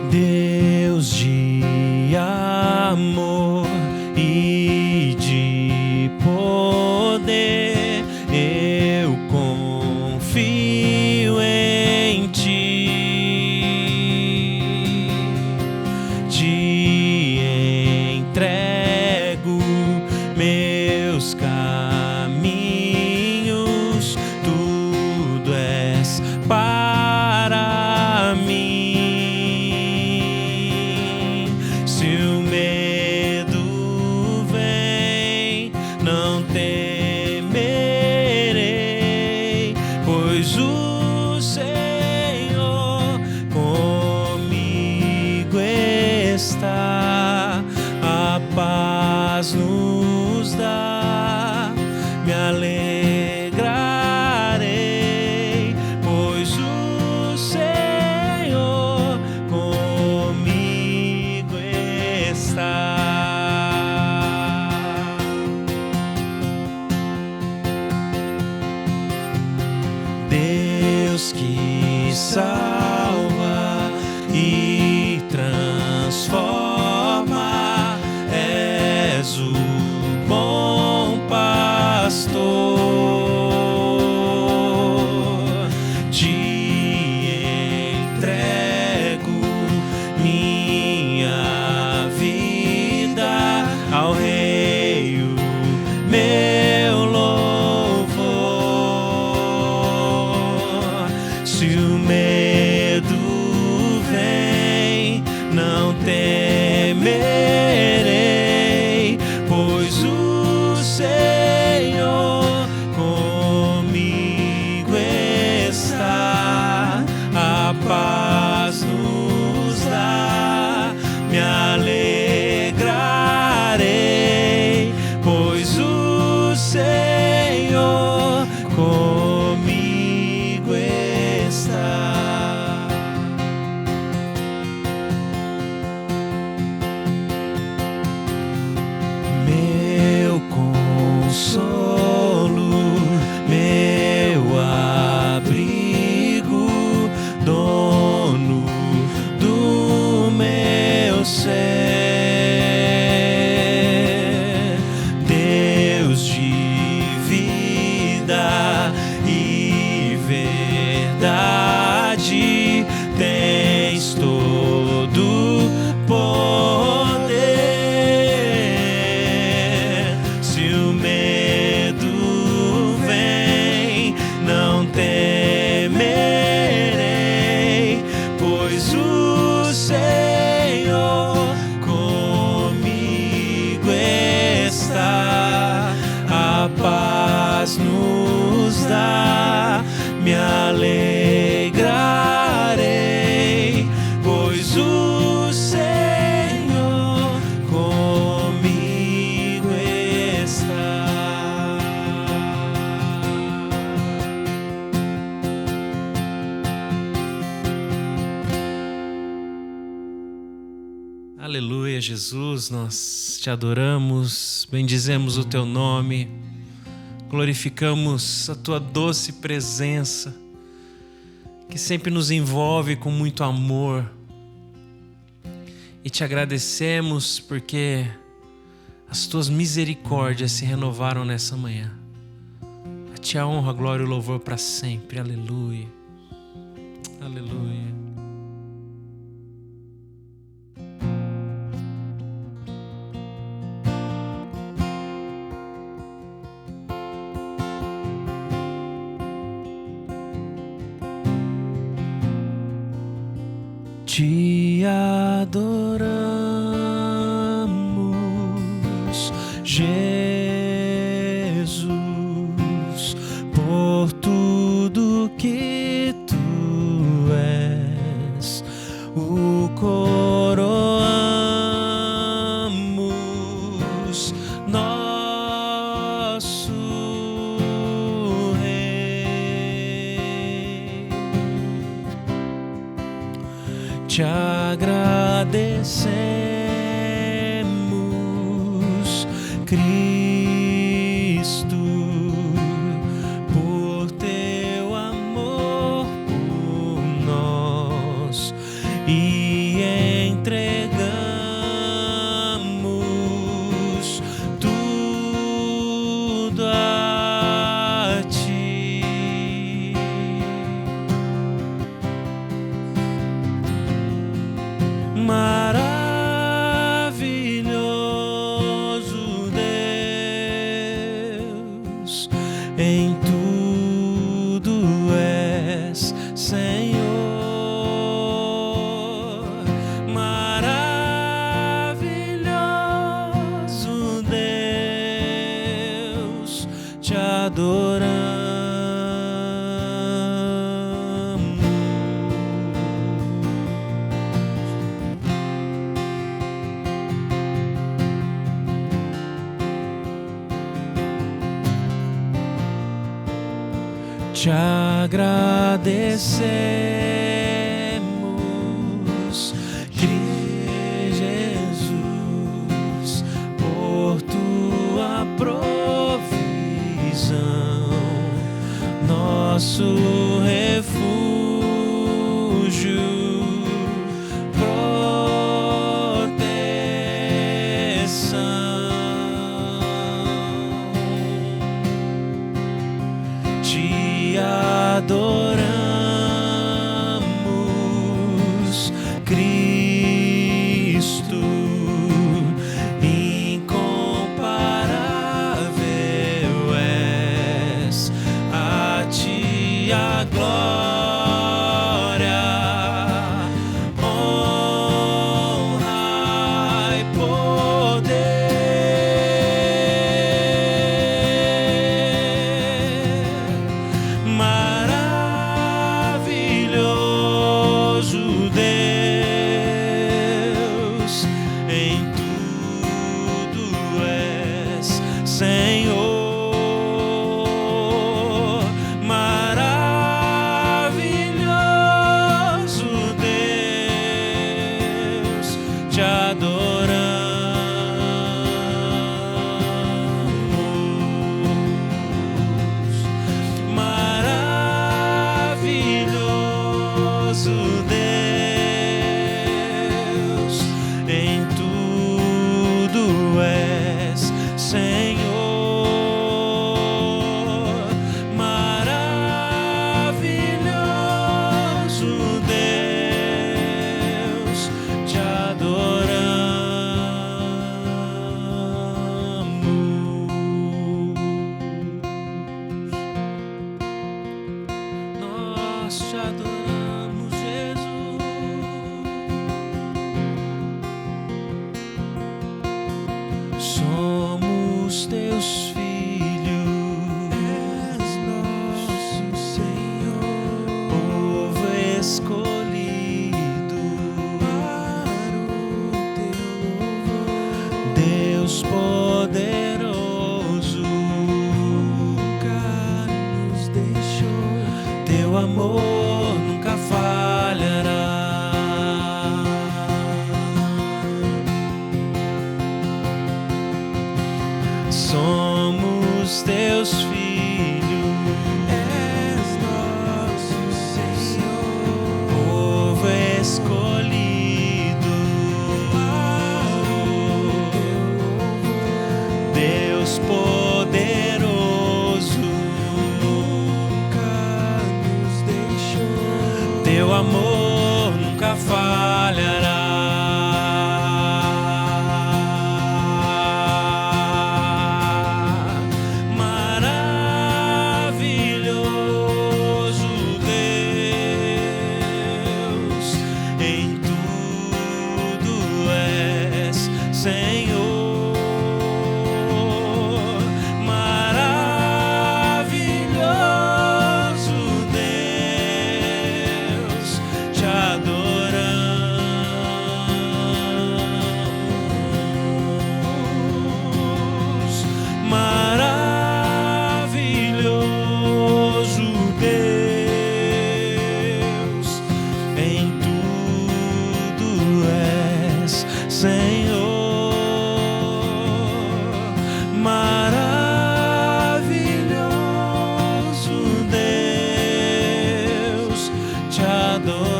Deus de amor e de poder, eu confio em Ti. Te entrego meus caminhos, tudo és para mim. Se o medo vem, não temerei, pois o Senhor comigo está. A paz nos dá, me alegrarei, pois o Senhor comigo está. Deus que salva e transforma, és o bom pastor. Te entrego minha vida, ao Rei o meu louvor. Se o medo vem, não temerei, pois o Senhor comigo está. A paz nos dá, me alegrarei, pois o Senhor comigo está. Meu consolo, meu abrigo, dono do meu ser, Deus de vida e verdade, tens todo poder. Se o medo vem, não temerei, pois o Senhor comigo está. A paz nos dá, me alegrarei, pois o Senhor comigo está. Aleluia, Jesus, nós te adoramos, bendizemos o teu nome, glorificamos a tua doce presença, que sempre nos envolve com muito amor, e te agradecemos porque as tuas misericórdias se renovaram nessa manhã. A ti a honra, a glória e o louvor para sempre. Aleluia. Aleluia. Te adoramos, Jesus, por tudo que tu és. O coroamos, nosso Rei. Te agradecemos, Cristo, por teu amor por nós, e te agradecemos, Jesus, por tua provisão, nosso refúgio, proteção. Te adoramos, Cristo, incomparável és, a ti a glória, honra e poder. Maravilhoso Deus, em tudo és Senhor. Maravilhoso Deus, te adoramos. Maravilhoso Deus, em tudo és Senhor. Maravilhoso Deus, te adoramos. Nós te adoramos, Jesus. Somos teus filhos, és nosso Senhor, povo escolhido para o teu louvor. Deus poderoso, nunca nos deixou, teu amor nunca falhará. Somos teus filhos, és nosso Senhor, povo escolhido para o teu louvor. Deus poderoso, nunca nos deixou, teu amor nunca falhará. Maravilhoso Deus, em tudo és Senhor. Maravilhoso Deus, te adoramos. Maravilhoso Deus, em tudo és Senhor. Maravilhoso Deus, te adoramos.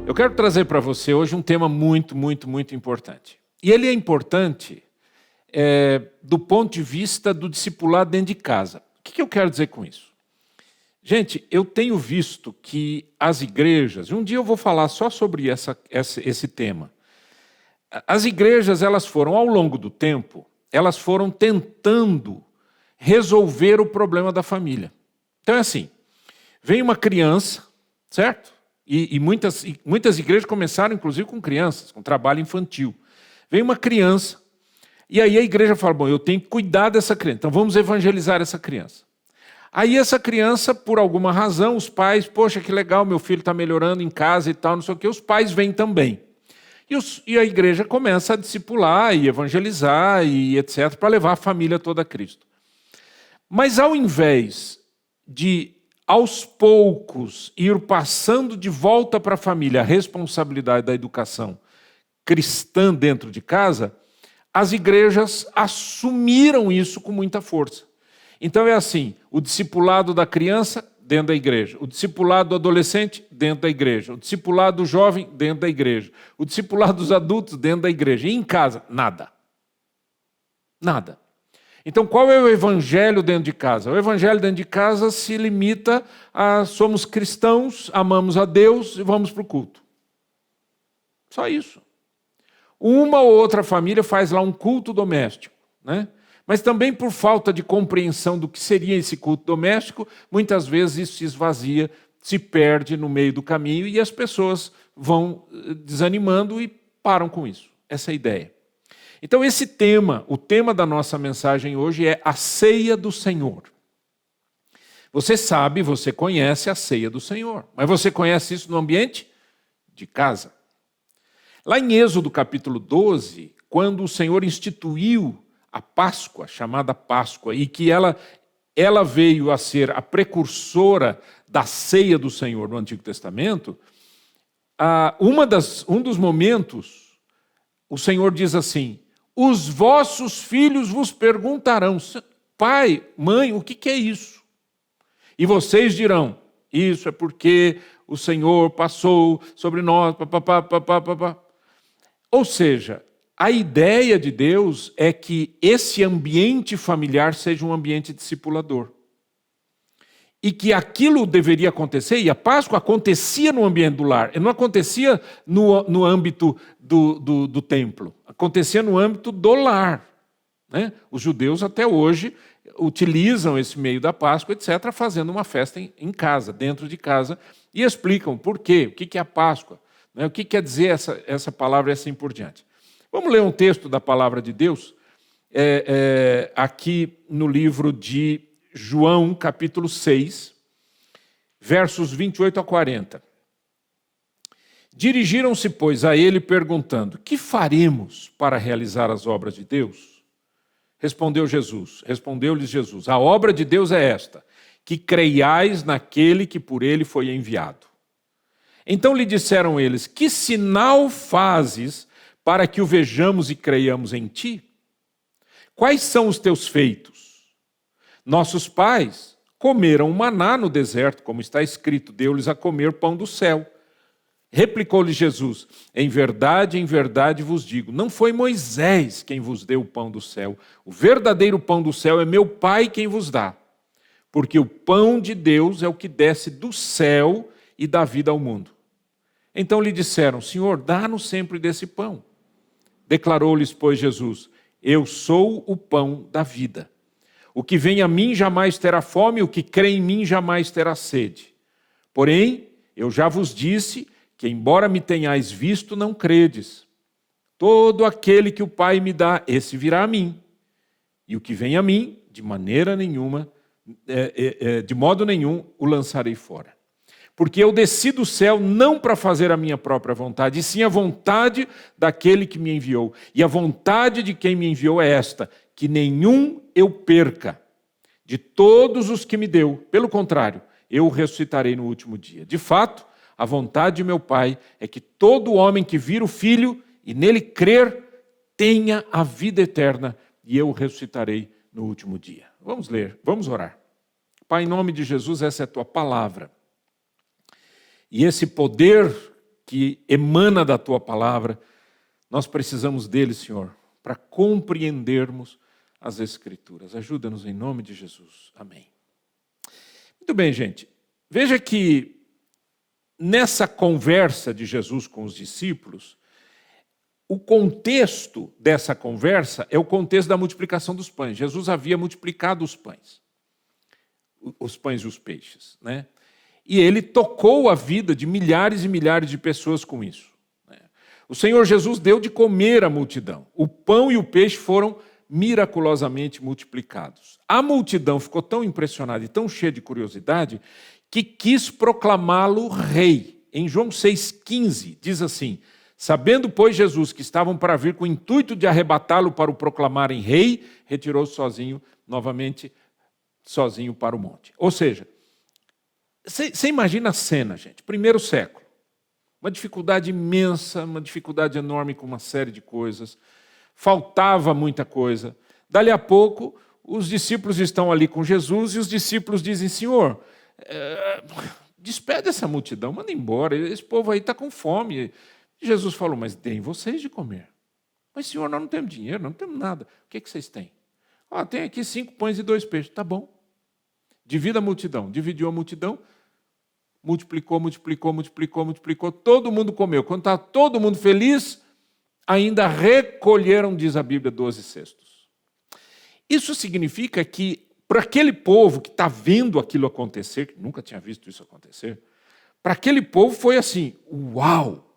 Eu quero trazer para você hoje um tema muito importante. E ele é importante do ponto de vista do discipulado dentro de casa. O que eu quero dizer com isso? Gente, eu tenho visto que as igrejas, um dia eu vou falar só sobre esse tema. As igrejas, elas foram, ao longo do tempo, elas foram tentando resolver o problema da família. Então é assim, vem uma criança, certo? E muitas igrejas começaram, inclusive, com crianças, com trabalho infantil. Vem uma criança, e aí a igreja fala, bom, eu tenho que cuidar dessa criança, então vamos evangelizar essa criança. Aí essa criança, por alguma razão, os pais, poxa, que legal, meu filho está melhorando em casa e tal, não sei o quê, os pais vêm também. E a igreja começa a discipular e evangelizar e etc., para levar a família toda a Cristo. Mas ao invés de, aos poucos, ir passando de volta para a família a responsabilidade da educação cristã dentro de casa, as igrejas assumiram isso com muita força. Então é assim, o discipulado da criança dentro da igreja, o discipulado do adolescente dentro da igreja, o discipulado do jovem dentro da igreja, o discipulado dos adultos dentro da igreja. E em casa, nada. Nada. Então qual é o evangelho dentro de casa? O evangelho dentro de casa se limita a somos cristãos, amamos a Deus e vamos para o culto. Só isso. Uma ou outra família faz lá um culto doméstico, né? Mas também por falta de compreensão do que seria esse culto doméstico, muitas vezes isso se esvazia, se perde no meio do caminho e as pessoas vão desanimando e param com isso. Essa é a ideia. Então esse tema, o tema da nossa mensagem hoje é a ceia do Senhor. Você sabe, você conhece a ceia do Senhor, mas você conhece isso no ambiente de casa. Lá em Êxodo capítulo 12, quando o Senhor instituiu a Páscoa, chamada Páscoa, e que ela veio a ser a precursora da ceia do Senhor no Antigo Testamento, um dos momentos, o Senhor diz assim, os vossos filhos vos perguntarão, pai, mãe, o que é isso? E vocês dirão, isso é porque o Senhor passou sobre nós, papapá. Ou seja, a ideia de Deus é que esse ambiente familiar seja um ambiente discipulador. E que aquilo deveria acontecer, e a Páscoa acontecia no ambiente do lar, não acontecia no âmbito do templo, acontecia no âmbito do lar. Né? Os judeus até hoje utilizam esse meio da Páscoa, etc., fazendo uma festa em casa, dentro de casa, e explicam por quê, o que é a Páscoa, né? O que quer dizer essa palavra e assim por diante. Vamos ler um texto da palavra de Deus, aqui no livro de João, capítulo 6, versos 28 a 40. Dirigiram-se, pois, a ele perguntando, que faremos para realizar as obras de Deus? Respondeu-lhes Jesus, a obra de Deus é esta, que creiais naquele que por ele foi enviado. Então lhe disseram eles, que sinal fazes para que o vejamos e creiamos em ti? Quais são os teus feitos? Nossos pais comeram maná no deserto, como está escrito, deu-lhes a comer pão do céu. Replicou-lhe Jesus, em verdade vos digo, não foi Moisés quem vos deu o pão do céu, o verdadeiro pão do céu é meu Pai quem vos dá. Porque o pão de Deus é o que desce do céu e dá vida ao mundo. Então lhe disseram, Senhor, dá-nos sempre desse pão. Declarou-lhes, pois, Jesus, eu sou o pão da vida. O que vem a mim jamais terá fome, o que crê em mim jamais terá sede. Porém, eu já vos disse que, embora me tenhais visto, não credes. Todo aquele que o Pai me dá, esse virá a mim. E o que vem a mim, de modo nenhum, o lançarei fora. Porque eu desci do céu não para fazer a minha própria vontade, e sim a vontade daquele que me enviou. E a vontade de quem me enviou é esta, que nenhum eu perca de todos os que me deu. Pelo contrário, eu o ressuscitarei no último dia. De fato, a vontade de meu Pai é que todo homem que vir o Filho e nele crer tenha a vida eterna, e eu o ressuscitarei no último dia. Vamos ler, vamos orar. Pai, em nome de Jesus, essa é a tua palavra. E esse poder que emana da tua palavra, nós precisamos dele, Senhor, para compreendermos as Escrituras. Ajuda-nos em nome de Jesus. Amém. Muito bem, gente. Veja que nessa conversa de Jesus com os discípulos, o contexto dessa conversa é o contexto da multiplicação dos pães. Jesus havia multiplicado os pães e os peixes, né? E ele tocou a vida de milhares e milhares de pessoas com isso. O Senhor Jesus deu de comer à multidão. O pão e o peixe foram miraculosamente multiplicados. A multidão ficou tão impressionada e tão cheia de curiosidade que quis proclamá-lo rei. Em João 6,15 diz assim: sabendo, pois, Jesus que estavam para vir com o intuito de arrebatá-lo para o proclamarem rei, retirou-se novamente sozinho para o monte. Ou seja, você imagina a cena, gente, primeiro século. Uma dificuldade imensa, uma dificuldade enorme com uma série de coisas. Faltava muita coisa. Dali a pouco, os discípulos estão ali com Jesus e os discípulos dizem: Senhor, despede essa multidão, manda embora, esse povo aí está com fome. E Jesus falou: mas deem vocês de comer. Mas, Senhor, nós não temos dinheiro, não temos nada. O que vocês têm? Tem aqui 5 pães e 2 peixes. Tá bom. Divida a multidão. Dividiu a multidão. Multiplicou, todo mundo comeu. Quando está todo mundo feliz, ainda recolheram, diz a Bíblia, 12 cestos. Isso significa que, para aquele povo que está vendo aquilo acontecer, que nunca tinha visto isso acontecer, para aquele povo foi assim: uau!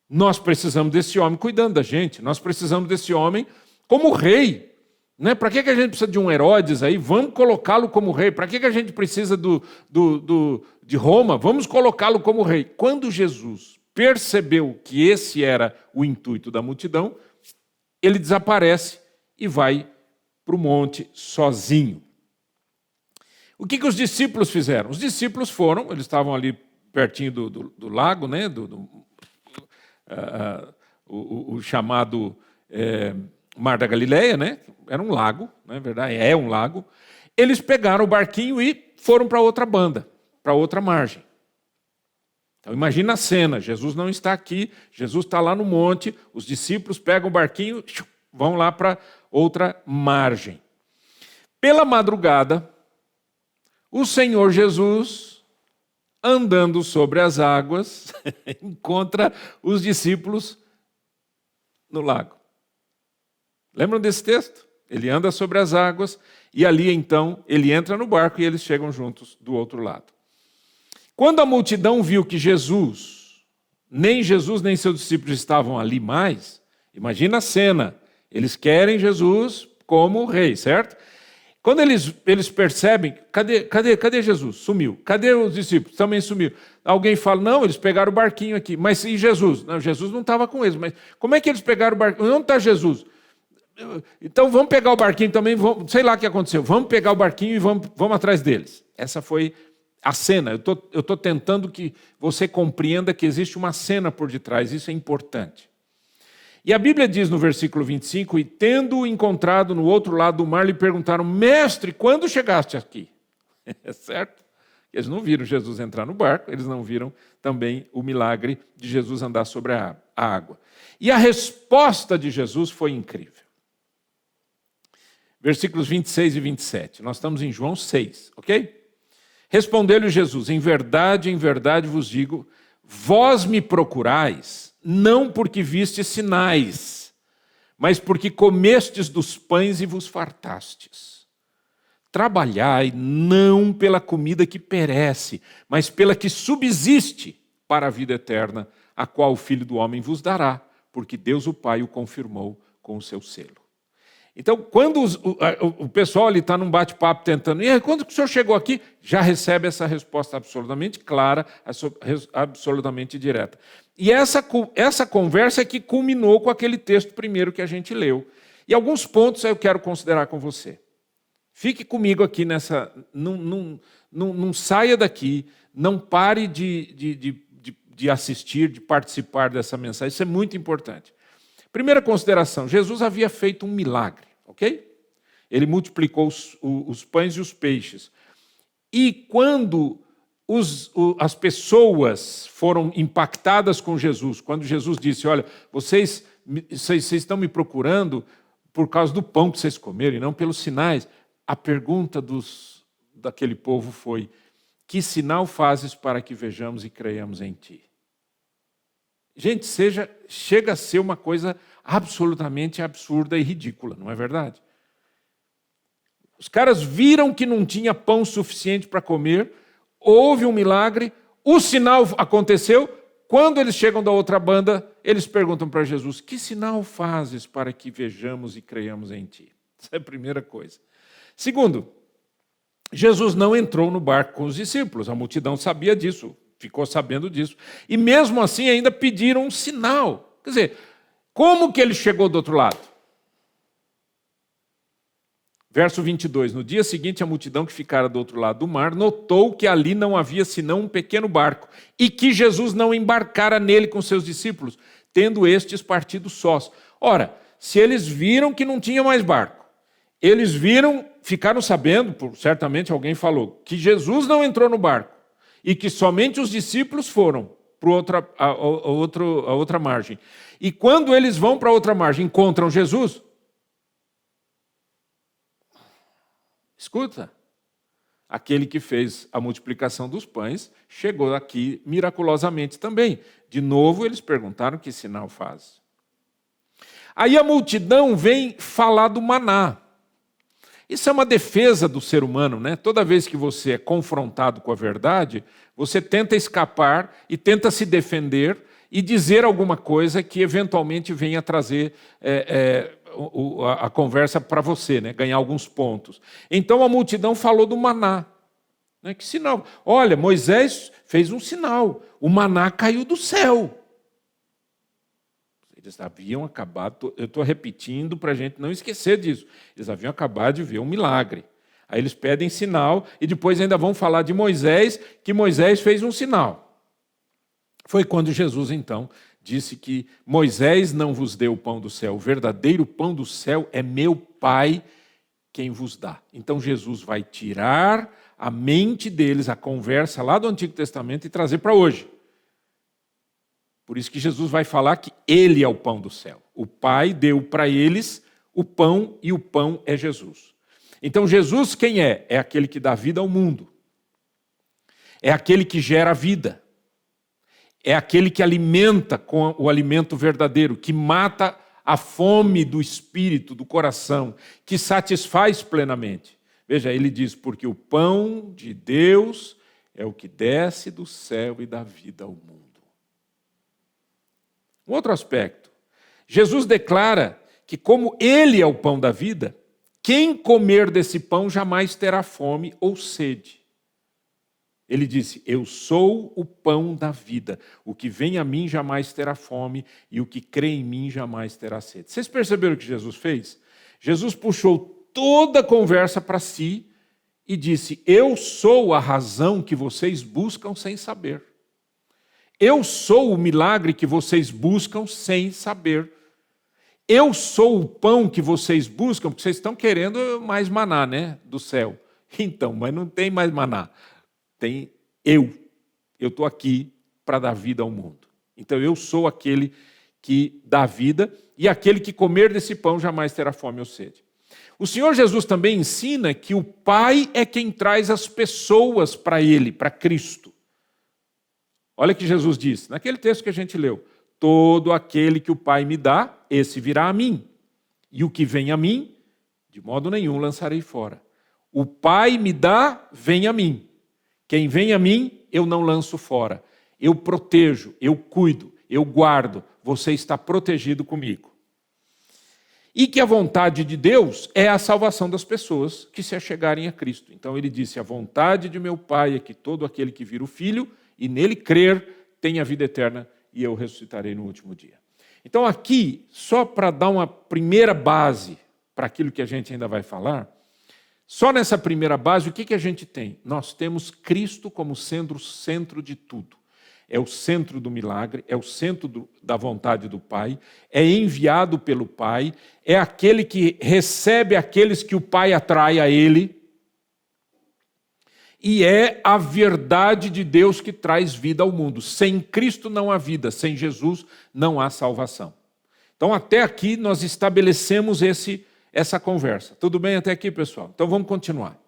Nós precisamos desse homem cuidando da gente, nós precisamos desse homem como rei. Né? Para que a gente precisa de um Herodes aí? Vamos colocá-lo como rei. Para que a gente precisa de Roma? Vamos colocá-lo como rei. Quando Jesus percebeu que esse era o intuito da multidão, ele desaparece e vai para o monte sozinho. O que os discípulos fizeram? Os discípulos foram, eles estavam ali pertinho do lago, né? O chamado Mar da Galileia, né? Era um lago, na verdade, é um lago. Eles pegaram o barquinho e foram para outra banda, para outra margem. Então imagina a cena: Jesus não está aqui, Jesus está lá no monte, os discípulos pegam o barquinho, vão lá para outra margem. Pela madrugada, o Senhor Jesus, andando sobre as águas, encontra os discípulos no lago. Lembram desse texto? Ele anda sobre as águas e ali então ele entra no barco e eles chegam juntos do outro lado. Quando a multidão viu que nem Jesus nem seus discípulos estavam ali mais, imagina a cena, eles querem Jesus como rei, certo? Quando eles percebem, cadê Jesus? Sumiu. Cadê os discípulos? Também sumiu. Alguém fala: não, eles pegaram o barquinho aqui. Mas e Jesus? Não, Jesus não estava com eles. Mas como é que eles pegaram o barquinho? Onde está Jesus? Então vamos pegar o barquinho também, sei lá o que aconteceu, vamos pegar o barquinho e vamos atrás deles. Essa foi a cena. Eu estou tentando que você compreenda que existe uma cena por detrás, isso é importante. E a Bíblia diz no versículo 25: e tendo-o encontrado no outro lado do mar, lhe perguntaram: mestre, quando chegaste aqui? É certo? Eles não viram Jesus entrar no barco, eles não viram também o milagre de Jesus andar sobre a água. E a resposta de Jesus foi incrível. Versículos 26 e 27. Nós estamos em João 6, ok? Respondeu-lhe Jesus: em verdade vos digo, vós me procurais, não porque vistes sinais, mas porque comestes dos pães e vos fartastes. Trabalhai não pela comida que perece, mas pela que subsiste para a vida eterna, a qual o Filho do Homem vos dará, porque Deus o Pai o confirmou com o seu selo. Então, quando o pessoal está num bate-papo tentando, e aí, quando que o senhor chegou aqui? Já recebe essa resposta absolutamente clara, absolutamente direta. E essa conversa é que culminou com aquele texto primeiro que a gente leu. E alguns pontos eu quero considerar com você. Fique comigo aqui nessa... Não saia daqui, não pare de assistir, de participar dessa mensagem. Isso é muito importante. Primeira consideração: Jesus havia feito um milagre, ok? Ele multiplicou os pães e os peixes. E quando as pessoas foram impactadas com Jesus, quando Jesus disse: olha, vocês estão me procurando por causa do pão que vocês comeram e não pelos sinais, a pergunta daquele povo foi: que sinal fazes para que vejamos e creiamos em ti? Gente, chega a ser uma coisa absolutamente absurda e ridícula, não é verdade? Os caras viram que não tinha pão suficiente para comer, houve um milagre, o sinal aconteceu. Quando eles chegam da outra banda, eles perguntam para Jesus: que sinal fazes para que vejamos e creiamos em ti? Essa é a primeira coisa. Segundo, Jesus não entrou no barco com os discípulos, a multidão sabia disso, ficou sabendo disso. E mesmo assim ainda pediram um sinal. Quer dizer, como que ele chegou do outro lado? Verso 22, no dia seguinte a multidão que ficara do outro lado do mar notou que ali não havia senão um pequeno barco e que Jesus não embarcara nele com seus discípulos, tendo estes partido sós. Ora, se eles viram que não tinha mais barco, eles ficaram sabendo, certamente alguém falou, que Jesus não entrou no barco e que somente os discípulos foram para a outra margem. E quando eles vão para a outra margem, encontram Jesus. Escuta, aquele que fez a multiplicação dos pães chegou aqui miraculosamente também. De novo, eles perguntaram: que sinal faz? Aí a multidão vem falar do maná. Isso é uma defesa do ser humano, né? Toda vez que você é confrontado com a verdade, você tenta escapar e tenta se defender e dizer alguma coisa que eventualmente venha trazer a conversa para você, né? Ganhar alguns pontos. Então a multidão falou do maná. Né? Que sinal? Olha, Moisés fez um sinal, o maná caiu do céu. Eles haviam acabado, eu estou repetindo para a gente não esquecer disso, eles haviam acabado de ver um milagre. Aí eles pedem sinal e depois ainda vão falar de Moisés, que Moisés fez um sinal. Foi quando Jesus, então, disse que Moisés não vos deu o pão do céu, o verdadeiro pão do céu é meu Pai quem vos dá. Então Jesus vai tirar a mente deles, a conversa lá do Antigo Testamento e trazer para hoje. Por isso que Jesus vai falar que Ele é o pão do céu. O Pai deu para eles o pão e o pão é Jesus. Então Jesus quem é? É aquele que dá vida ao mundo. É aquele que gera vida. É aquele que alimenta com o alimento verdadeiro, que mata a fome do espírito, do coração, que satisfaz plenamente. Veja, ele diz, porque o pão de Deus é o que desce do céu e dá vida ao mundo. Um outro aspecto, Jesus declara que como Ele é o pão da vida, quem comer desse pão jamais terá fome ou sede. Ele disse, eu sou o pão da vida, o que vem a mim jamais terá fome e o que crê em mim jamais terá sede. Vocês perceberam o que Jesus fez? Jesus puxou toda a conversa para si e disse, eu sou a razão que vocês buscam sem saber. Eu sou o milagre que vocês buscam sem saber. Eu sou o pão que vocês buscam, porque vocês estão querendo mais maná, né, do céu. Então, mas não tem mais maná. Tem eu. Eu estou aqui para dar vida ao mundo. Então, eu sou aquele que dá vida e aquele que comer desse pão jamais terá fome ou sede. O Senhor Jesus também ensina que o Pai é quem traz as pessoas para Ele, para Cristo. Olha o que Jesus disse, naquele texto que a gente leu. Todo aquele que o Pai me dá, esse virá a mim. E o que vem a mim, de modo nenhum lançarei fora. O Pai me dá, vem a mim. Quem vem a mim, eu não lanço fora. Eu protejo, eu cuido, eu guardo. Você está protegido comigo. E que a vontade de Deus é a salvação das pessoas que se achegarem a Cristo. Então ele disse, a vontade de meu Pai é que todo aquele que vira o Filho e nele crer tenha vida eterna e eu ressuscitarei no último dia. Então aqui, só para dar uma primeira base para aquilo que a gente ainda vai falar, só nessa primeira base, o que a gente tem? Nós temos Cristo como sendo o centro de tudo. É o centro do milagre, é o centro da vontade do Pai, é enviado pelo Pai, é aquele que recebe aqueles que o Pai atrai a Ele, e é a verdade de Deus que traz vida ao mundo. Sem Cristo não há vida, sem Jesus não há salvação. Então até aqui nós estabelecemos essa conversa. Tudo bem até aqui, pessoal? Então vamos continuar.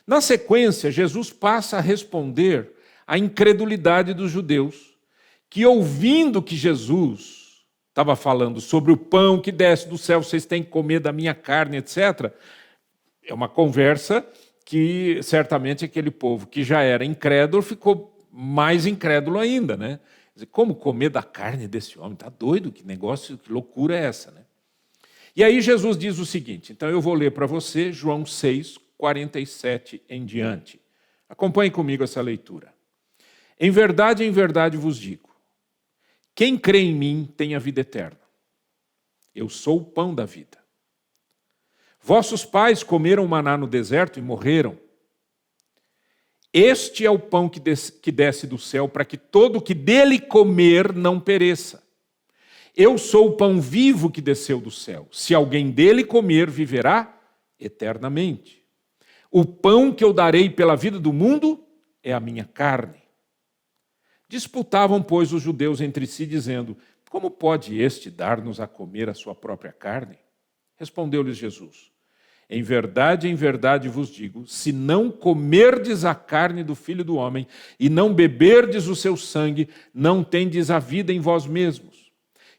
Na sequência, Jesus passa a responder à incredulidade dos judeus, que ouvindo que Jesus estava falando sobre o pão que desce do céu, vocês têm que comer da minha carne, etc., é uma conversa que certamente aquele povo que já era incrédulo ficou mais incrédulo ainda, né? Como comer da carne desse homem? Está doido? Que negócio, que loucura é essa, né? E aí Jesus diz o seguinte, então eu vou ler para você João 6, 47 em diante. Acompanhe comigo essa leitura. Em verdade vos digo, quem crê em mim tem a vida eterna. Eu sou o pão da vida. Vossos pais comeram maná no deserto e morreram. Este é o pão que desce do céu, para que todo o que dele comer não pereça. Eu sou o pão vivo que desceu do céu. Se alguém dele comer, viverá eternamente. O pão que eu darei pela vida do mundo é a minha carne. Disputavam, pois, os judeus entre si, dizendo, como pode este dar-nos a comer a sua própria carne? Respondeu-lhes Jesus, em verdade vos digo, se não comerdes a carne do Filho do Homem e não beberdes o seu sangue, não tendes a vida em vós mesmos.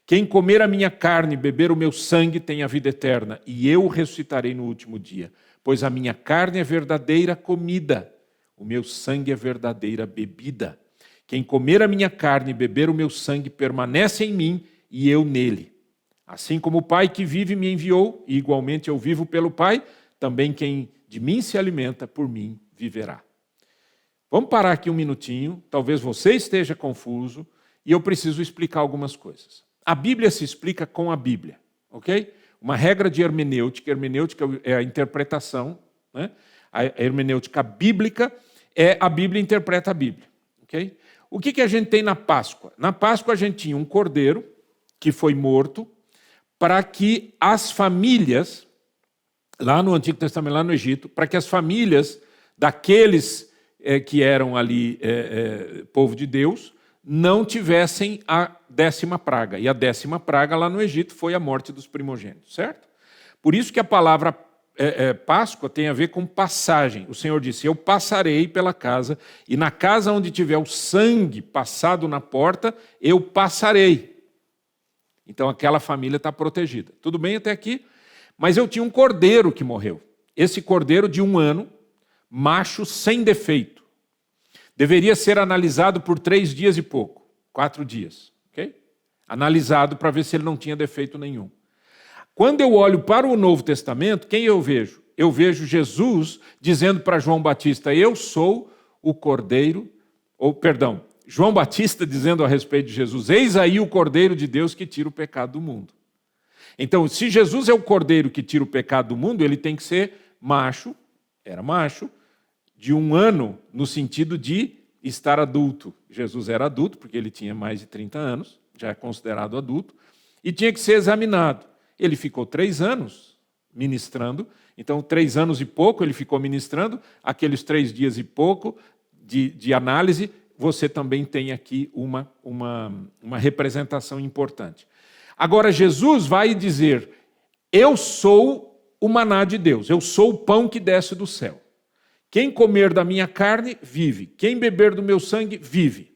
Quem comer a minha carne e beber o meu sangue tem a vida eterna, e eu ressuscitarei no último dia. Pois a minha carne é verdadeira comida, o meu sangue é verdadeira bebida. Quem comer a minha carne e beber o meu sangue permanece em mim e eu nele. Assim como o Pai que vive me enviou, e igualmente eu vivo pelo Pai, também quem de mim se alimenta, por mim viverá. Vamos parar aqui um minutinho, talvez você esteja confuso, e eu preciso explicar algumas coisas. A Bíblia se explica com a Bíblia, ok? Uma regra de hermenêutica é a interpretação, né? A hermenêutica bíblica é a Bíblia interpreta a Bíblia, ok? O que a gente tem na Páscoa? Na Páscoa a gente tinha um cordeiro que foi morto, para que as famílias, lá no Antigo Testamento, lá no Egito, para que as famílias daqueles que eram ali povo de Deus, não tivessem a 10ª praga. E a 10ª praga lá no Egito foi a morte dos primogênitos, certo? Por isso que a palavra Páscoa tem a ver com passagem. O Senhor disse, eu passarei pela casa, e na casa onde tiver o sangue passado na porta, eu passarei. Então aquela família está protegida. Tudo bem até aqui? Mas eu tinha um cordeiro que morreu. Esse cordeiro de 1 ano, macho sem defeito. Deveria ser analisado por 3 dias e pouco. 4 dias. Okay? Analisado para ver se ele não tinha defeito nenhum. Quando eu olho para o Novo Testamento, quem eu vejo? Eu vejo Jesus dizendo para João Batista, eu sou o cordeiro, João Batista dizendo a respeito de Jesus, eis aí o Cordeiro de Deus que tira o pecado do mundo. Então, se Jesus é o Cordeiro que tira o pecado do mundo, ele tem que ser macho, era macho, de 1 ano, no sentido de estar adulto. Jesus era adulto, porque ele tinha mais de 30 anos, já é considerado adulto, e tinha que ser examinado. Ele ficou 3 anos ministrando, então 3 anos e pouco ele ficou ministrando, aqueles 3 dias e pouco de análise, você também tem aqui uma representação importante. Agora, Jesus vai dizer, eu sou o maná de Deus, eu sou o pão que desce do céu. Quem comer da minha carne, vive. Quem beber do meu sangue, vive.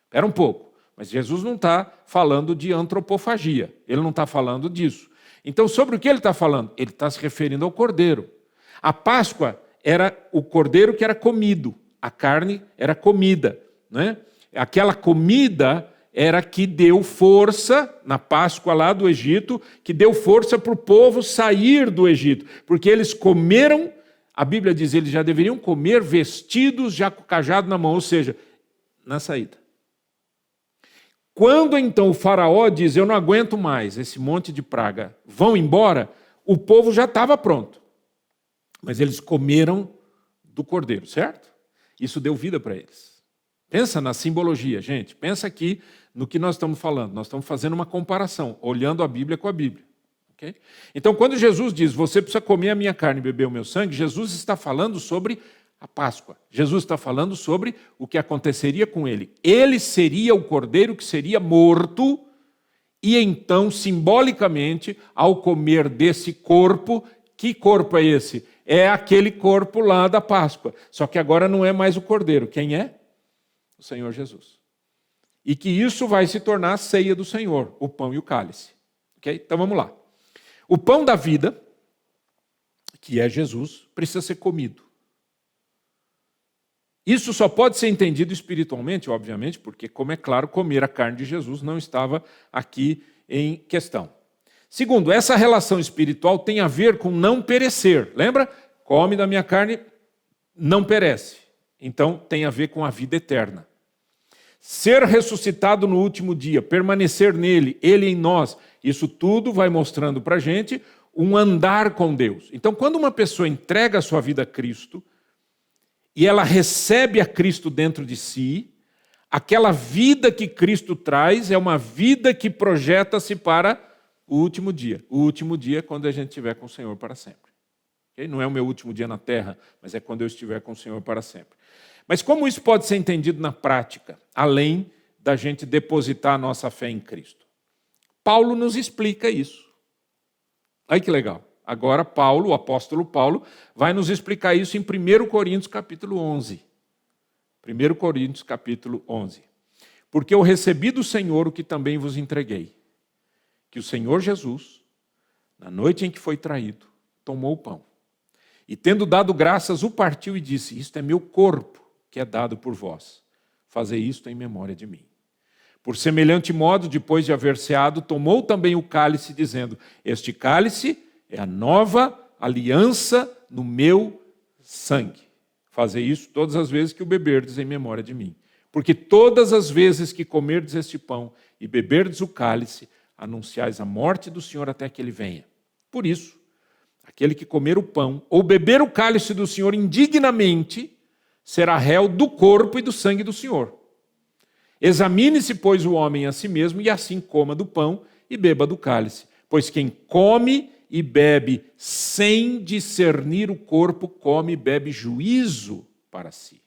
Espera um pouco, mas Jesus não está falando de antropofagia, ele não está falando disso. Então, sobre o que ele está falando? Ele está se referindo ao cordeiro. A Páscoa era o cordeiro que era comido, a carne era comida. Né? Aquela comida era que deu força, na Páscoa lá do Egito, que deu força para o povo sair do Egito, porque eles comeram, a Bíblia diz, eles já deveriam comer vestidos, já com o cajado na mão, ou seja, na saída. Quando então o faraó diz, eu não aguento mais esse monte de praga, vão embora, o povo já estava pronto, mas eles comeram do cordeiro, certo? Isso deu vida para eles. Pensa na simbologia, gente. Pensa aqui no que nós estamos falando. Nós estamos fazendo uma comparação, olhando a Bíblia com a Bíblia. Okay? Então, quando Jesus diz, você precisa comer a minha carne e beber o meu sangue, Jesus está falando sobre a Páscoa. Jesus está falando sobre o que aconteceria com ele. Ele seria o cordeiro que seria morto, e então, simbolicamente, ao comer desse corpo, que corpo é esse? É aquele corpo lá da Páscoa. Só que agora não é mais o cordeiro. Quem é? O Senhor Jesus. E que isso vai se tornar a ceia do Senhor, o pão e o cálice. Okay? Então vamos lá. O pão da vida, que é Jesus, precisa ser comido. Isso só pode ser entendido espiritualmente, obviamente, porque, como é claro, comer a carne de Jesus não estava aqui em questão. Segundo, essa relação espiritual tem a ver com não perecer. Lembra? Come da minha carne, não perece. Então, tem a ver com a vida eterna. Ser ressuscitado no último dia, permanecer nele, ele em nós, isso tudo vai mostrando para a gente um andar com Deus. Então, quando uma pessoa entrega a sua vida a Cristo, e ela recebe a Cristo dentro de si, aquela vida que Cristo traz é uma vida que projeta-se para o último dia. O último dia é quando a gente estiver com o Senhor para sempre. Okay? Não é o meu último dia na terra, mas é quando eu estiver com o Senhor para sempre. Mas como isso pode ser entendido na prática, além da gente depositar a nossa fé em Cristo? Paulo nos explica isso. Olha que legal. Agora Paulo, o apóstolo Paulo, vai nos explicar isso em 1 Coríntios capítulo 11. 1 Coríntios capítulo 11. Porque eu recebi do Senhor o que também vos entreguei. Que o Senhor Jesus, na noite em que foi traído, tomou o pão. E tendo dado graças, o partiu e disse, isto é meu corpo, que é dado por vós. Fazei isto em memória de mim. Por semelhante modo, depois de haver ceado, tomou também o cálice, dizendo, este cálice é a nova aliança no meu sangue. Fazei isso todas as vezes que o beberdes em memória de mim. Porque todas as vezes que comerdes este pão e beberdes o cálice, anunciais a morte do Senhor até que ele venha. Por isso, aquele que comer o pão ou beber o cálice do Senhor indignamente, será réu do corpo e do sangue do Senhor. Examine-se, pois, o homem a si mesmo, e assim coma do pão e beba do cálice. Pois quem come e bebe sem discernir o corpo, come e bebe juízo para si.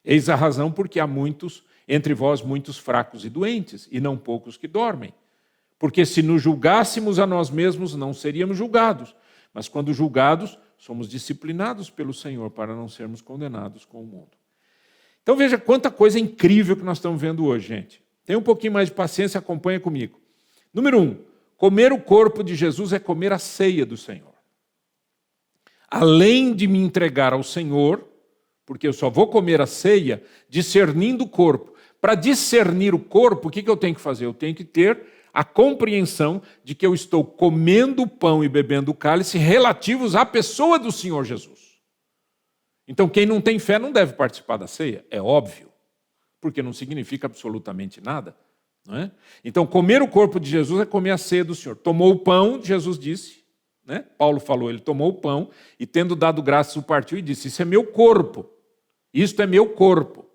Eis a razão porque há muitos, entre vós, muitos fracos e doentes, e não poucos que dormem. Porque se nos julgássemos a nós mesmos, não seríamos julgados. Mas quando julgados, somos disciplinados pelo Senhor para não sermos condenados com o mundo. Então veja quanta coisa incrível que nós estamos vendo hoje, gente. Tenha um pouquinho mais de paciência, acompanha comigo. Número 1, comer o corpo de Jesus é comer a ceia do Senhor. Além de me entregar ao Senhor, porque eu só vou comer a ceia discernindo o corpo. Para discernir o corpo, o que eu tenho que fazer? Eu tenho que ter a compreensão de que eu estou comendo o pão e bebendo o cálice relativos à pessoa do Senhor Jesus. Então, quem não tem fé não deve participar da ceia, é óbvio, porque não significa absolutamente nada. Não é? Então, comer o corpo de Jesus é comer a ceia do Senhor. Tomou o pão, Jesus disse, né? Paulo falou, ele tomou o pão e, tendo dado graças, o partiu e disse, isso é meu corpo, isto é meu corpo.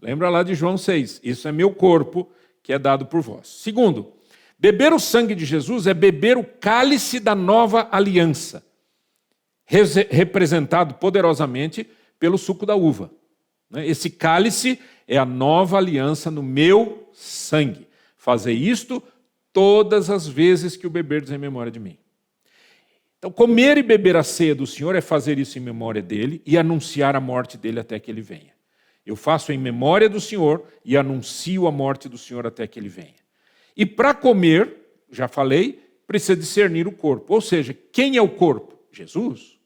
Lembra lá de João 6, isso é meu corpo, que é dado por vós. Segundo, beber o sangue de Jesus é beber o cálice da nova aliança, representado poderosamente pelo suco da uva. Esse cálice é a nova aliança no meu sangue. Fazei isto todas as vezes que o beberdes em memória de mim. Então, comer e beber a ceia do Senhor é fazer isso em memória dele e anunciar a morte dele até que ele venha. Eu faço em memória do Senhor e anuncio a morte do Senhor até que ele venha. E para comer, já falei, precisa discernir o corpo. Ou seja, quem é o corpo? Jesus.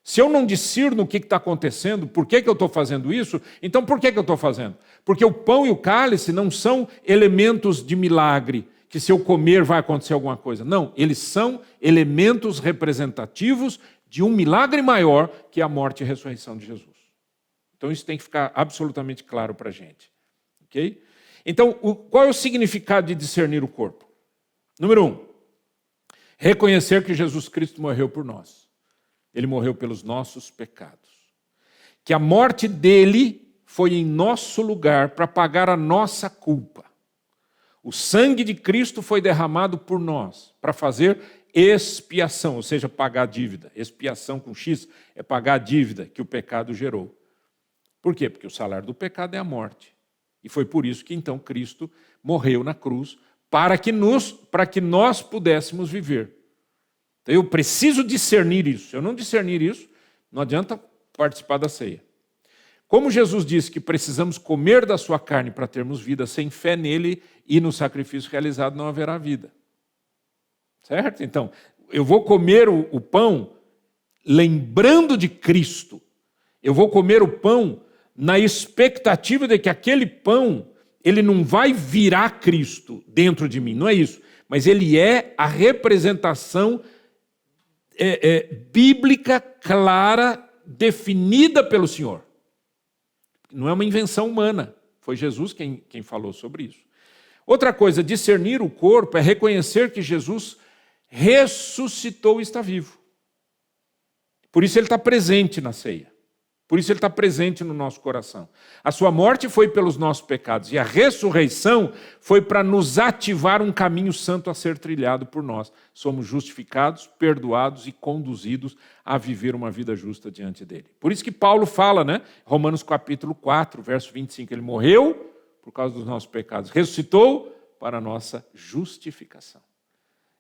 Se eu não discerno o que está acontecendo, por que eu estou fazendo isso, então por que eu estou fazendo? Porque o pão e o cálice não são elementos de milagre, que se eu comer vai acontecer alguma coisa. Não, eles são elementos representativos de um milagre maior, que é a morte e a ressurreição de Jesus. Então isso tem que ficar absolutamente claro para a gente. Okay? Então, qual é o significado de discernir o corpo? Número 1, reconhecer que Jesus Cristo morreu por nós. Ele morreu pelos nossos pecados. Que a morte dele foi em nosso lugar para pagar a nossa culpa. O sangue de Cristo foi derramado por nós para fazer expiação, ou seja, pagar a dívida. Expiação com X é pagar a dívida que o pecado gerou. Por quê? Porque o salário do pecado é a morte. E foi por isso que então Cristo morreu na cruz para que nós pudéssemos viver. Então, eu preciso discernir isso. Se eu não discernir isso, não adianta participar da ceia. Como Jesus disse que precisamos comer da sua carne para termos vida, sem fé nele e no sacrifício realizado não haverá vida. Certo? Então, eu vou comer o pão lembrando de Cristo Eu vou comer o pão na expectativa de que aquele pão, ele não vai virar Cristo dentro de mim, não é isso. Mas ele é a representação bíblica, clara, definida pelo Senhor. Não é uma invenção humana. Foi Jesus quem falou sobre isso. Outra coisa, discernir o corpo é reconhecer que Jesus ressuscitou e está vivo. Por isso ele está presente na ceia. Por isso ele está presente no nosso coração. A sua morte foi pelos nossos pecados e a ressurreição foi para nos ativar um caminho santo a ser trilhado por nós. Somos justificados, perdoados e conduzidos a viver uma vida justa diante dele. Por isso que Paulo fala, né? Romanos capítulo 4, verso 25, ele morreu por causa dos nossos pecados, ressuscitou para a nossa justificação.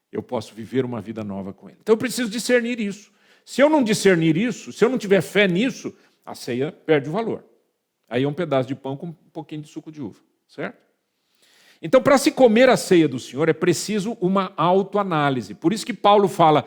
Eu posso viver uma vida nova com ele. Então eu preciso discernir isso. Se eu não discernir isso, se eu não tiver fé nisso, a ceia perde o valor. Aí é um pedaço de pão com um pouquinho de suco de uva, certo? Então, para se comer a ceia do Senhor, é preciso uma autoanálise. Por isso que Paulo fala,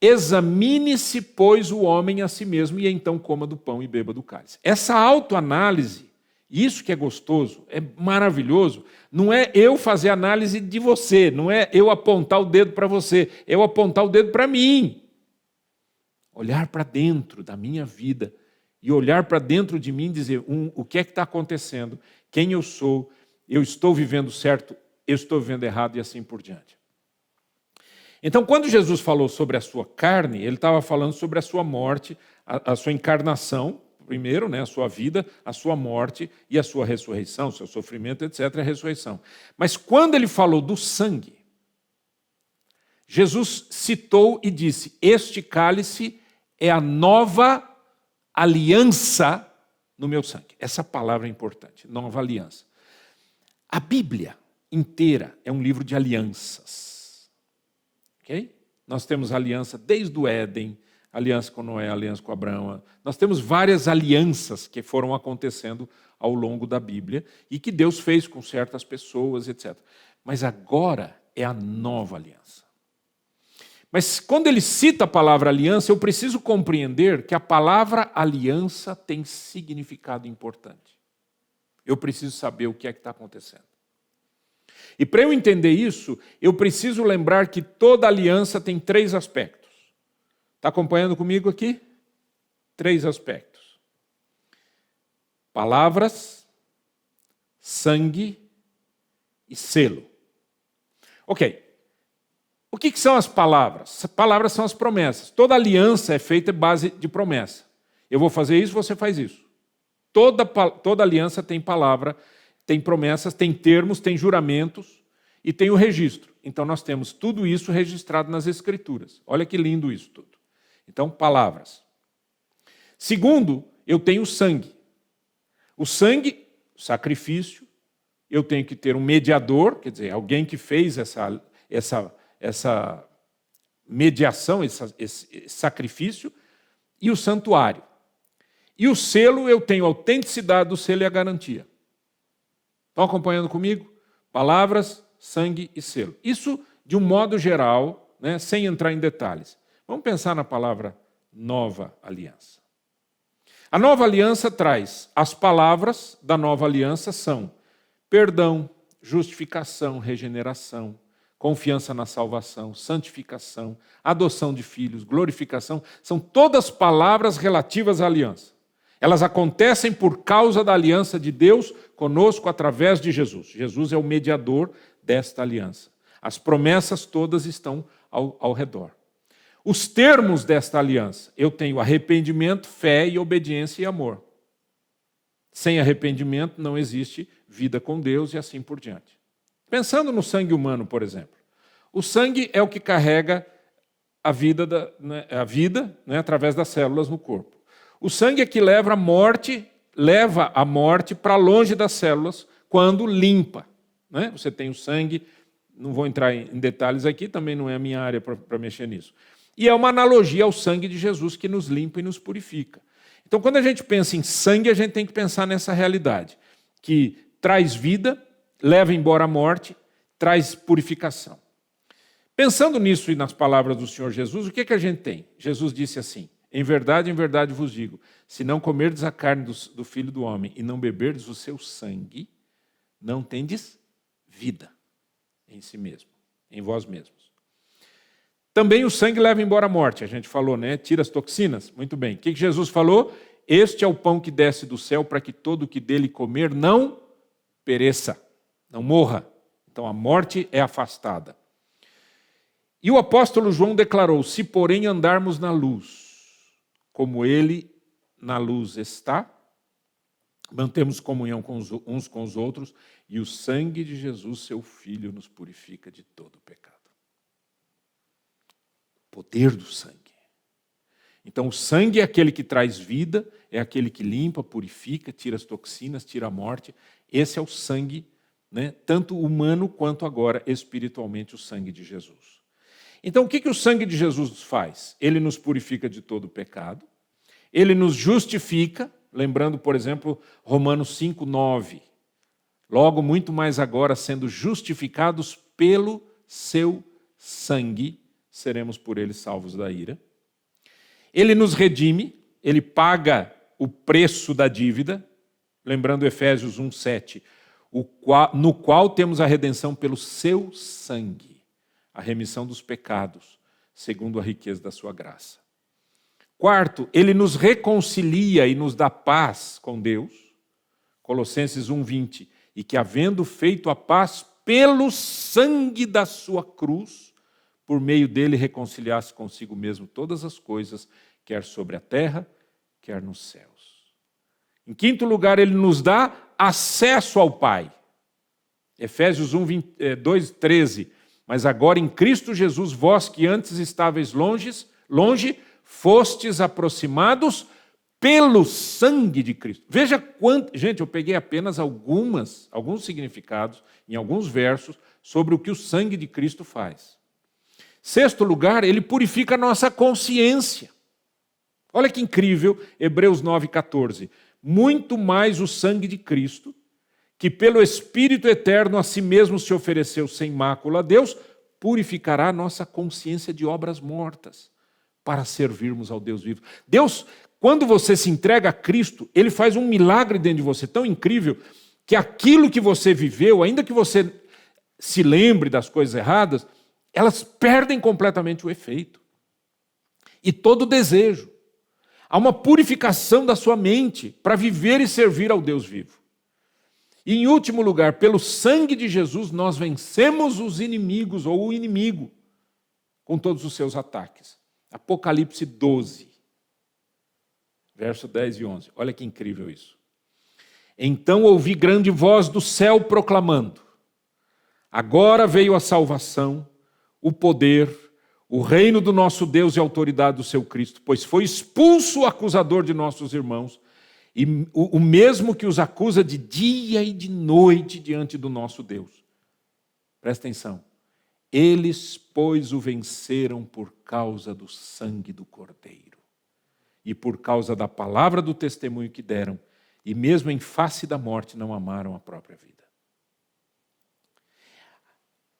examine-se, pois, o homem a si mesmo, e então coma do pão e beba do cálice. Essa autoanálise, isso que é gostoso, é maravilhoso, não é eu fazer análise de você, não é eu apontar o dedo para você, é eu apontar o dedo para mim. Olhar para dentro da minha vida e olhar para dentro de mim e dizer o que é que está acontecendo, quem eu sou, eu estou vivendo certo, eu estou vivendo errado e assim por diante. Então, quando Jesus falou sobre a sua carne, ele estava falando sobre a sua morte, a sua encarnação, primeiro, né, a sua vida, a sua morte e a sua ressurreição, seu sofrimento, etc., a ressurreição. Mas quando ele falou do sangue, Jesus citou e disse, este cálice é a nova aliança no meu sangue. Essa palavra é importante, nova aliança. A Bíblia inteira é um livro de alianças. Ok? Nós temos aliança desde o Éden, aliança com Noé, aliança com Abraão. Nós temos várias alianças que foram acontecendo ao longo da Bíblia e que Deus fez com certas pessoas, etc. Mas agora é a nova aliança. Mas quando ele cita a palavra aliança, eu preciso compreender que a palavra aliança tem significado importante. Eu preciso saber o que é que está acontecendo. E para eu entender isso, eu preciso lembrar que toda aliança tem 3 aspectos. Está acompanhando comigo aqui? 3 aspectos. Palavras, sangue e selo. Ok. O que são as palavras? As palavras são as promessas. Toda aliança é feita base de promessa. Eu vou fazer isso, você faz isso. Toda aliança tem palavra, tem promessas, tem termos, tem juramentos e tem o registro. Então nós temos tudo isso registrado nas Escrituras. Olha que lindo isso tudo. Então, palavras. Segundo, eu tenho sangue. O sangue, sacrifício, eu tenho que ter um mediador, quer dizer, alguém que fez essa mediação, esse sacrifício, e o santuário. E o selo, eu tenho a autenticidade do selo e a garantia. Estão acompanhando comigo? Palavras, sangue e selo. Isso de um modo geral, né, sem entrar em detalhes. Vamos pensar na palavra nova aliança. A nova aliança traz, as palavras da nova aliança são perdão, justificação, regeneração, confiança na salvação, santificação, adoção de filhos, glorificação, são todas palavras relativas à aliança. Elas acontecem por causa da aliança de Deus conosco através de Jesus. Jesus é o mediador desta aliança. As promessas todas estão ao redor. Os termos desta aliança, eu tenho arrependimento, fé e obediência e amor. Sem arrependimento não existe vida com Deus e assim por diante. Pensando no sangue humano, por exemplo. O sangue é o que carrega a vida, através das células no corpo. O sangue é que leva a morte para longe das células quando limpa. Né? Você tem o sangue, não vou entrar em detalhes aqui, também não é a minha área para mexer nisso. E é uma analogia ao sangue de Jesus que nos limpa e nos purifica. Então, quando a gente pensa em sangue, a gente tem que pensar nessa realidade, que traz vida, leva embora a morte, traz purificação. Pensando nisso e nas palavras do Senhor Jesus, o que a gente tem? Jesus disse assim, em verdade vos digo, se não comerdes a carne do Filho do Homem e não beberdes o seu sangue, não tendes vida em si mesmo, em vós mesmos. Também o sangue leva embora a morte, a gente falou, né? Tira as toxinas. Muito bem. O que Jesus falou? Este é o pão que desce do céu para que todo o que dele comer não pereça, não morra. Então a morte é afastada. E o apóstolo João declarou, se porém andarmos na luz, como ele na luz está, mantemos comunhão uns com os outros, e o sangue de Jesus, seu Filho, nos purifica de todo o pecado. O poder do sangue. Então o sangue é aquele que traz vida, é aquele que limpa, purifica, tira as toxinas, tira a morte. Esse é o sangue, né, tanto humano quanto agora espiritualmente o sangue de Jesus. Então o que o sangue de Jesus faz? Ele nos purifica de todo o pecado, ele nos justifica, lembrando, por exemplo, Romanos 5:9. Logo, muito mais agora, sendo justificados pelo seu sangue, seremos por ele salvos da ira. Ele nos redime, ele paga o preço da dívida, lembrando Efésios 1:7, no qual temos a redenção pelo seu sangue, a remissão dos pecados, segundo a riqueza da sua graça. Quarto, ele nos reconcilia e nos dá paz com Deus, Colossenses 1:20, e que havendo feito a paz pelo sangue da sua cruz, por meio dele reconciliasse consigo mesmo todas as coisas, quer sobre a terra, quer nos céus. Em quinto lugar, ele nos dá acesso ao Pai. Efésios 2:13, mas agora em Cristo Jesus, vós que antes estáveis longe, fostes aproximados pelo sangue de Cristo. Veja quanto... Gente, eu peguei apenas alguns significados, em alguns versos, sobre o que o sangue de Cristo faz. Sexto lugar, ele purifica a nossa consciência. Olha que incrível, Hebreus 9:14. Muito mais o sangue de Cristo, que pelo Espírito eterno a si mesmo se ofereceu sem mácula a Deus, purificará a nossa consciência de obras mortas, para servirmos ao Deus vivo. Deus, quando você se entrega a Cristo, ele faz um milagre dentro de você tão incrível que aquilo que você viveu, ainda que você se lembre das coisas erradas, elas perdem completamente o efeito. E todo o desejo. Há uma purificação da sua mente para viver e servir ao Deus vivo. E em último lugar, pelo sangue de Jesus, nós vencemos os inimigos ou o inimigo com todos os seus ataques. Apocalipse 12, verso 10 e 11. Olha que incrível isso. Então ouvi grande voz do céu proclamando: agora veio a salvação, o poder, o reino do nosso Deus e a autoridade do seu Cristo, pois foi expulso o acusador de nossos irmãos, e o mesmo que os acusa de dia e de noite diante do nosso Deus. Presta atenção. Eles, pois, o venceram por causa do sangue do Cordeiro e por causa da palavra do testemunho que deram, e mesmo em face da morte não amaram a própria vida.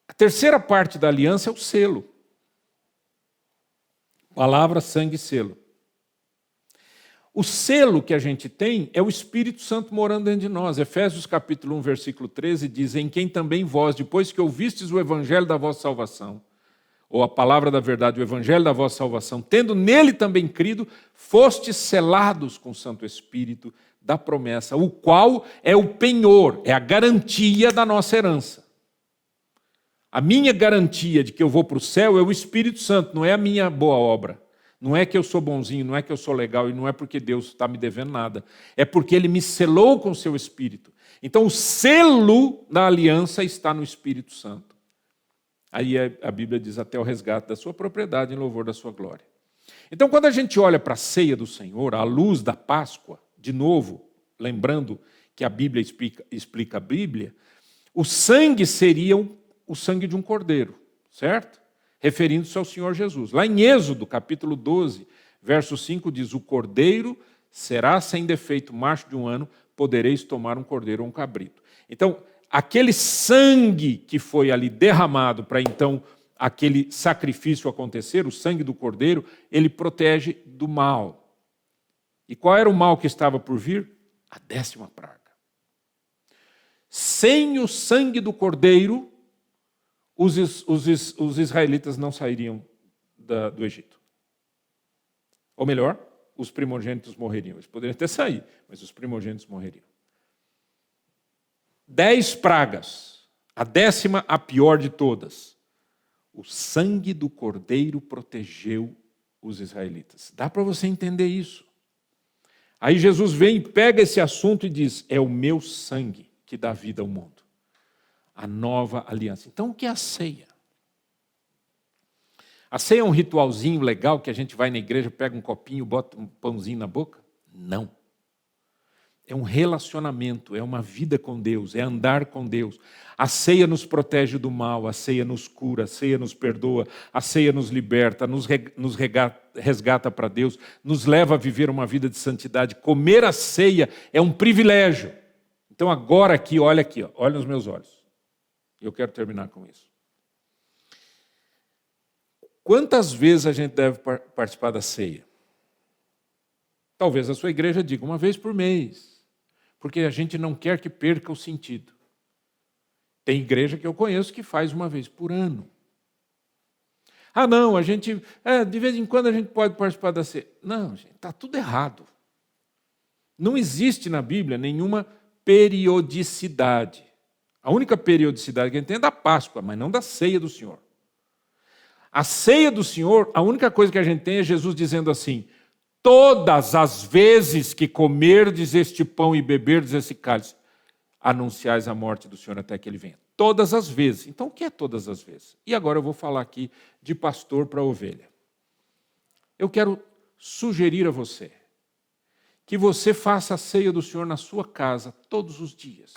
A terceira parte da aliança é o selo. Palavra, sangue e selo. O selo que a gente tem é o Espírito Santo morando dentro de nós. Efésios capítulo 1, versículo 13 diz: em quem também vós, depois que ouvistes o evangelho da vossa salvação, ou a palavra da verdade, o evangelho da vossa salvação, tendo nele também crido, fostes selados com o Santo Espírito da promessa, o qual é o penhor, é a garantia da nossa herança. A minha garantia de que eu vou para o céu é o Espírito Santo, não é a minha boa obra. Não é que eu sou bonzinho, não é que eu sou legal, e não é porque Deus está me devendo nada. É porque Ele me selou com o seu Espírito. Então o selo da aliança está no Espírito Santo. Aí a Bíblia diz: até o resgate da sua propriedade em louvor da sua glória. Então quando a gente olha para a ceia do Senhor, à luz da Páscoa, de novo, lembrando que a Bíblia explica a Bíblia, o sangue seria o sangue de um cordeiro, certo? Referindo-se ao Senhor Jesus. Lá em Êxodo, capítulo 12, verso 5, diz: o cordeiro será sem defeito, macho de 1 ano, podereis tomar um cordeiro ou um cabrito. Então, aquele sangue que foi ali derramado para então aquele sacrifício acontecer, o sangue do cordeiro, ele protege do mal. E qual era o mal que estava por vir? A 10ª praga. Sem o sangue do cordeiro, os israelitas não sairiam do Egito. Ou melhor, os primogênitos morreriam. Eles poderiam até sair, mas os primogênitos morreriam. 10 pragas, a 10ª a pior de todas. O sangue do cordeiro protegeu os israelitas. Dá para você entender isso? Aí Jesus vem e pega esse assunto e diz: é o meu sangue que dá vida ao mundo. A nova aliança. Então, o que é a ceia? A ceia é um ritualzinho legal que a gente vai na igreja, pega um copinho, bota um pãozinho na boca? Não. É um relacionamento, é uma vida com Deus, é andar com Deus. A ceia nos protege do mal, a ceia nos cura, a ceia nos perdoa, a ceia nos liberta, nos resgata para Deus, nos leva a viver uma vida de santidade. Comer a ceia é um privilégio. Então agora aqui, olha nos meus olhos. Eu quero terminar com isso. Quantas vezes a gente deve participar da ceia? Talvez a sua igreja diga 1 vez por mês, porque a gente não quer que perca o sentido. Tem igreja que eu conheço que faz 1 vez por ano. Ah, não, a gente, de vez em quando a gente pode participar da ceia. Não, gente, está tudo errado. Não existe na Bíblia nenhuma periodicidade. A única periodicidade que a gente tem é da Páscoa, mas não da ceia do Senhor. A ceia do Senhor, a única coisa que a gente tem é Jesus dizendo assim: todas as vezes que comerdes este pão e beberdes esse cálice, anunciais a morte do Senhor até que Ele venha. Todas as vezes. Então, o que é todas as vezes? E agora eu vou falar aqui de pastor para ovelha. Eu quero sugerir a você que você faça a ceia do Senhor na sua casa todos os dias.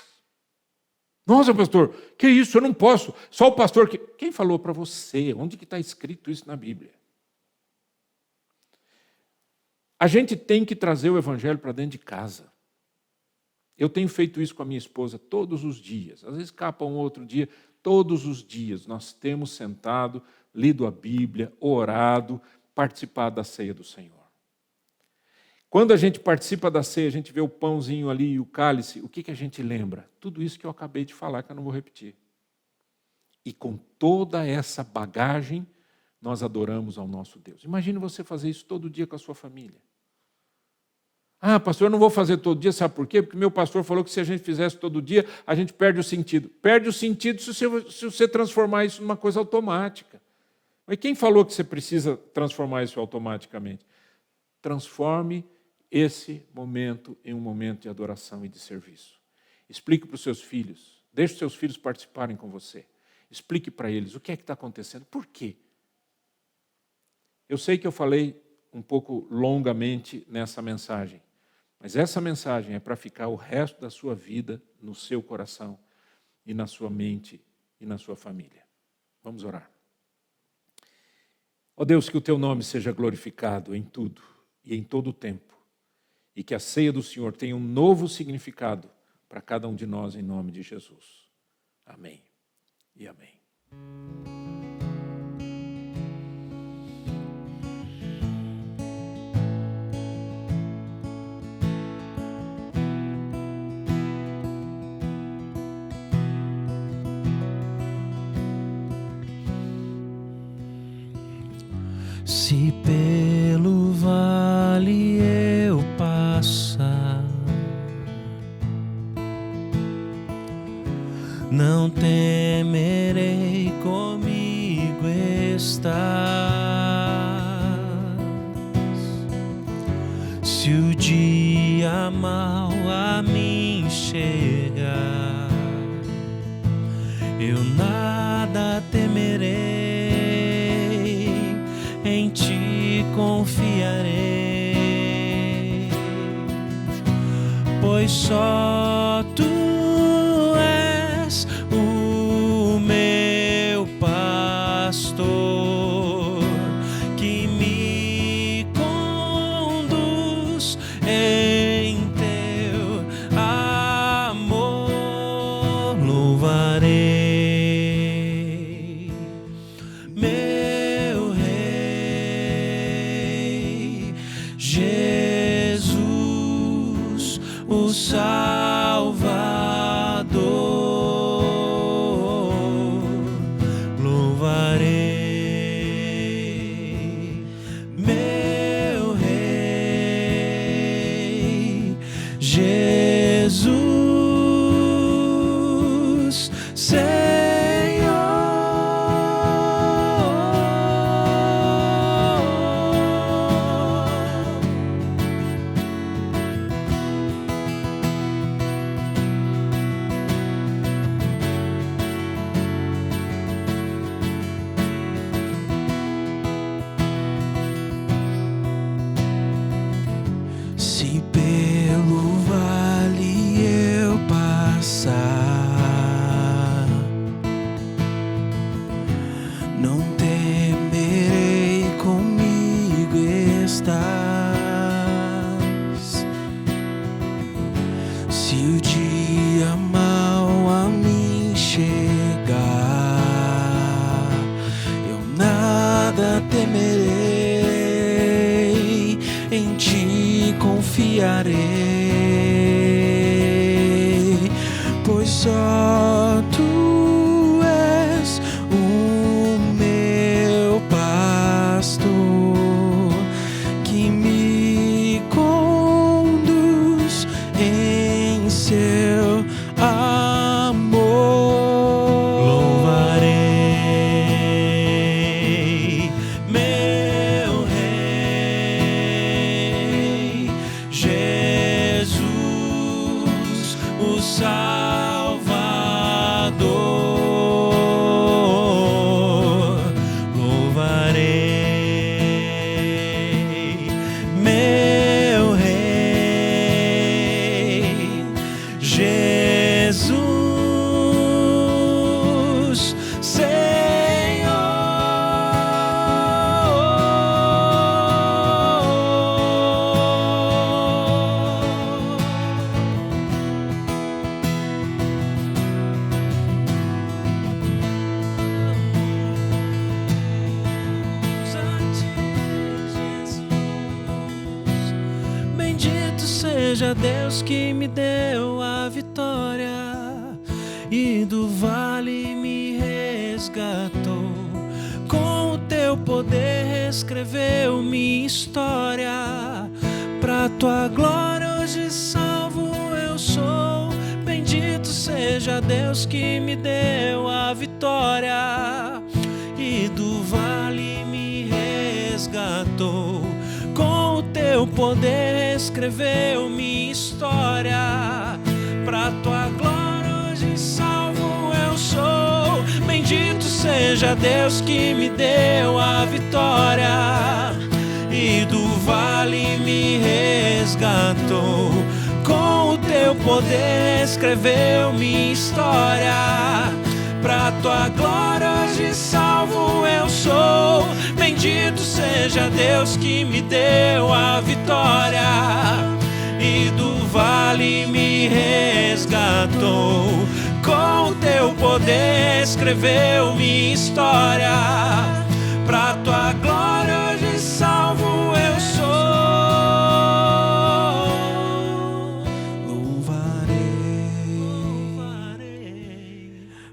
Nossa, pastor, que isso? Eu não posso. Só o pastor que... Quem falou para você? Onde que está escrito isso na Bíblia? A gente tem que trazer o evangelho para dentro de casa. Eu tenho feito isso com a minha esposa todos os dias. Às vezes escapa um outro dia. Todos os dias nós temos sentado, lido a Bíblia, orado, participado da ceia do Senhor. Quando a gente participa da ceia, a gente vê o pãozinho ali e o cálice, o que a gente lembra? Tudo isso que eu acabei de falar, que eu não vou repetir. E com toda essa bagagem, nós adoramos ao nosso Deus. Imagine você fazer isso todo dia com a sua família. Ah, pastor, eu não vou fazer todo dia, sabe por quê? Porque meu pastor falou que se a gente fizesse todo dia, a gente perde o sentido. Perde o sentido se você transformar isso numa coisa automática. Mas quem falou que você precisa transformar isso automaticamente? Transforme esse momento em um momento de adoração e de serviço. Explique para os seus filhos, deixe os seus filhos participarem com você. Explique para eles o que é que está acontecendo, por quê? Eu sei que eu falei um pouco longamente nessa mensagem, mas essa mensagem é para ficar o resto da sua vida no seu coração e na sua mente e na sua família. Vamos orar. Ó Deus, que o teu nome seja glorificado em tudo e em todo o tempo, e que a ceia do Senhor tenha um novo significado para cada um de nós, em nome de Jesus. Amém e amém. Se pelo vale eu passar, não temerei, comigo estás. Se o dia mau a mim chegar, eu nada temerei, em ti confiarei, pois só tu és o meu pastor, que me conduz em teu amor. Louvarei Jesus, o Salvador, louvarei, meu Rei, Jesus, Senhor. Se pelo vale eu passar, não temerei, comigo estás. Se o dia mau a mim chegar, eu nada temerei, em ti confiarei, pois só tu és o meu pastor, que me conduz em seu amor. Louvarei, meu Rei, Jesus, o Salvador. Louvarei, meu Rei, Jesus, Bendito seja Deus que me deu a vitória e do vale me resgatou. Com o teu poder reescreveu minha história. Pra tua glória hoje salvo eu sou. Bendito seja Deus que me deu a vitória e do vale me resgatou. Com o teu poder escreveu minha história. Pra tua glória hoje salvo eu sou. Bendito seja Deus que me deu a vitória e do vale me resgatou. Com o teu poder escreveu minha história. Pra tua glória hoje salvo eu sou. Bendito seja Deus que me deu a vitória e do vale me resgatou. Com o teu poder escreveu minha história. Pra tua glória hoje salvo eu sou. Louvarei,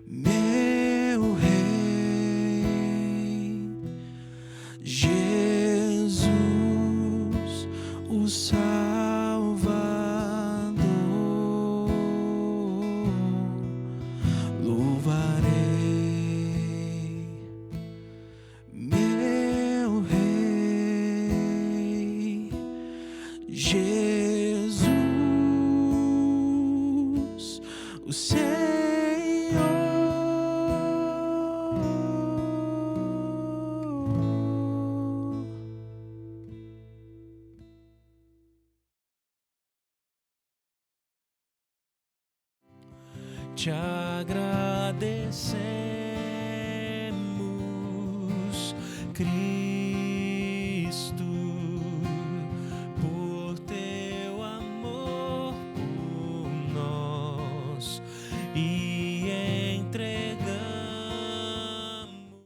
meu Rei, Jesus, o Salvador. Louvarei, meu Rei, Jesus, o Senhor. Te agradecemos, Cristo.